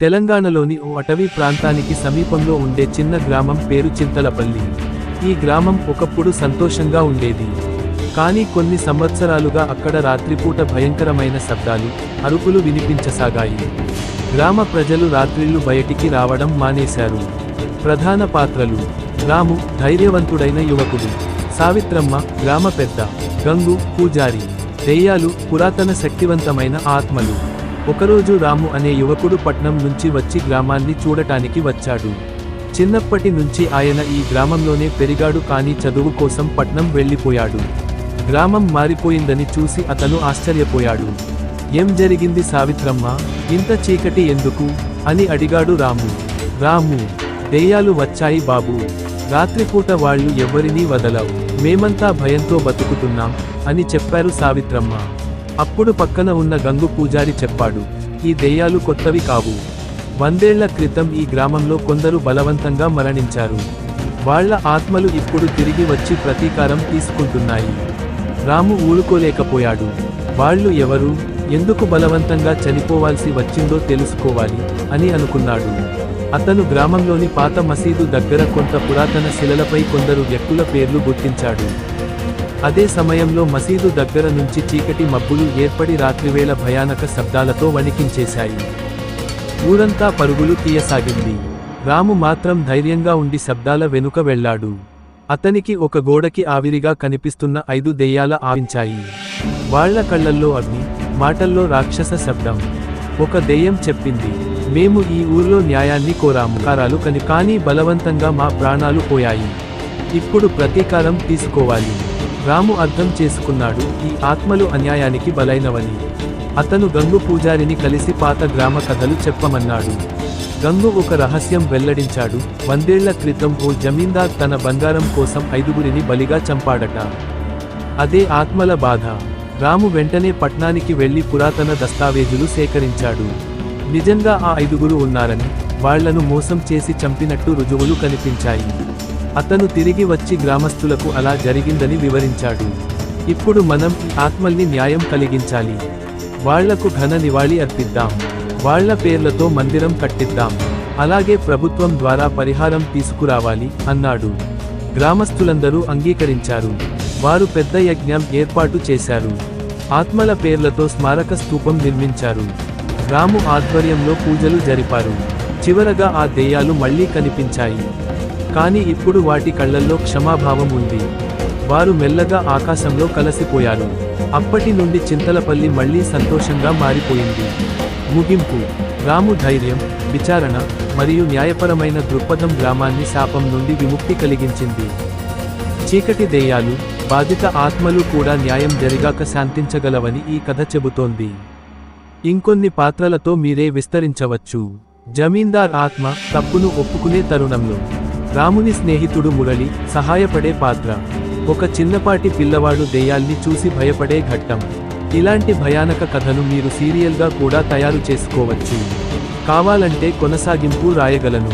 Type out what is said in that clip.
తెలంగాణలోని ఓ అటవీ ప్రాంతానికి సమీపంలో ఉండే చిన్న గ్రామం పేరు చింతలపల్లి. ఈ గ్రామం ఒకప్పుడు సంతోషంగా ఉండేది. కానీ కొన్ని సంవత్సరాలుగా అక్కడ రాత్రిపూట భయంకరమైన శబ్దాలు, అరుపులు వినిపించసాగాయి. గ్రామ ప్రజలు రాత్రిళ్లు బయటికి రావడం మానేశారు. ప్రధాన పాత్రలు: రాము, ధైర్యవంతుడైన యువకుడు; సావిత్రమ్మ, గ్రామ పెద్ద; గంగు, పూజారి; దెయ్యాలు, పురాతన శక్తివంతమైన ఆత్మలు. ఒకరోజు రాము అనే యువకుడు పట్నం నుంచి వచ్చి గ్రామాన్ని చూడటానికి వచ్చాడు. చిన్నప్పటి నుంచి ఆయన ఈ గ్రామంలోనే పెరిగాడు, కానీ చదువు కోసం పట్నం వెళ్ళిపోయాడు. గ్రామం మారిపోయిందని చూసి అతను ఆశ్చర్యపోయాడు. ఏం జరిగింది సావిత్రమ్మ, ఇంత చీకటి ఎందుకు అని అడిగాడు రాము. రాము: దెయ్యాలు వచ్చాయి బాబూ, రాత్రిపూట వాళ్ళు ఎవ్వరినీ వదలవు, మేమంతా భయంతో బతుకుతున్నాం అని చెప్పారు సావిత్రమ్మ. అప్పుడు పక్కన ఉన్న గంగు పూజారి చెప్పాడు: ఈ దెయ్యాలు కొత్తవి కావు. 100 ఏళ్ల క్రితం ఈ గ్రామంలో కొందరు బలవంతంగా మరణించారు. వాళ్ళ ఆత్మలు ఇప్పుడు తిరిగి వచ్చి ప్రతీకారం తీసుకుంటున్నాయి. రాము ఊరుకోలేకపోయాడు. వాళ్ళు ఎవరు, ఎందుకు బలవంతంగా చనిపోవాల్సి వచ్చిందో తెలుసుకోవాలి అని అనుకున్నాడు. అతను గ్రామంలోని పాత మసీదు దగ్గర కొంత పురాతన శిలలపై కొందరు వ్యక్తుల పేర్లు గుర్తించాడు. అదే సమయంలో మసీదు దగ్గర నుంచి చీకటి మబ్బులు ఏర్పడి రాత్రివేళ భయానక శబ్దాలతో వణికించేశాయి. ఊరంతా పరుగులు తీయసాగింది. రాము మాత్రం ధైర్యంగా ఉండి శబ్దాల వెనుక వెళ్ళాడు. అతనికి ఒక గోడకి ఆవిరిగా కనిపిస్తున్న 5 దెయ్యాల ఆవించాయి. వాళ్ల కళ్లల్లో అగ్ని, మాటల్లో రాక్షస శబ్దం. ఒక దెయ్యం చెప్పింది: మేము ఈ ఊర్లో న్యాయాన్ని కోరాము, కానీ బలవంతంగా మా ప్రాణాలు పోయాయి. ఇప్పుడు ప్రతీకారం తీసుకోవాలి. రాము అర్థం చేసుకున్నాడు, ఈ ఆత్మలు అన్యాయానికి బలైనవని. అతను గంగు పూజారిని కలిసి పాత గ్రామ కథలు చెప్పమన్నాడు. గంగు ఒక రహస్యం వెల్లడించాడు. 100 ఏళ్ల క్రితం ఓ జమీందార్ తన బంగారం కోసం 5గురిని బలిగా చంపాడట. అదే ఆత్మల బాధ. రాము వెంటనే పట్నానికి వెళ్లి పురాతన దస్తావేజులు సేకరించాడు. నిజంగా ఆ 5గురు ఉన్నారని, వాళ్లను మోసం చేసి చంపినట్టు రుజువులు కనిపించాయి. అతను తిరిగి వచ్చి గ్రామస్తులకు అలా జరిగిందని వివరించాడు. ఇప్పుడు మనం ఈ ఆత్మల్ని న్యాయం కలిగించాలి. వాళ్లకు ఘన నివాళి అర్పిద్దాం. వాళ్ల పేర్లతో మందిరం కట్టిద్దాం. అలాగే ప్రభుత్వం ద్వారా పరిహారం తీసుకురావాలి అన్నాడు. గ్రామస్తులందరూ అంగీకరించారు. వారు పెద్ద యజ్ఞం ఏర్పాటు చేశారు. ఆత్మల పేర్లతో స్మారక స్తూపం నిర్మించారు. రాము ఆధ్వర్యంలో పూజలు జరిపారు. చివరగా ఆ దెయ్యాలు మళ్లీ కనిపించాయి. కానీ ఇప్పుడు వాటి కళ్లల్లో క్షమాభావం ఉంది. వారు మెల్లగా ఆకాశంలో కలసిపోయారు. అప్పటి నుండి చింతలపల్లి మళ్లీ సంతోషంగా మారిపోయింది. ముగింపు: రాము ధైర్యం, విచారణ మరియు న్యాయపరమైన దృక్పథం గ్రామాన్ని శాపం నుండి విముక్తి కలిగించింది. చీకటి దెయ్యాలు, బాధిత ఆత్మలు కూడా న్యాయం జరిగాక శాంతించగలవని ఈ కథ చెబుతోంది. ఇంకొన్ని పాత్రలతో మీరే విస్తరించవచ్చు. జమీందార్ ఆత్మ, తప్పును ఒప్పుకునే తరుణంలో. రాముని స్నేహితుడు మురళి, సహాయపడే పాత్ర. ఒక చిన్నపాటి పిల్లవాడు దెయ్యాల్ని చూసి భయపడే ఘట్టం. ఇలాంటి భయానక కథను మీరు సీరియల్గా కూడా తయారు చేసుకోవచ్చు. కావాలంటే కొనసాగింపు రాయగలను.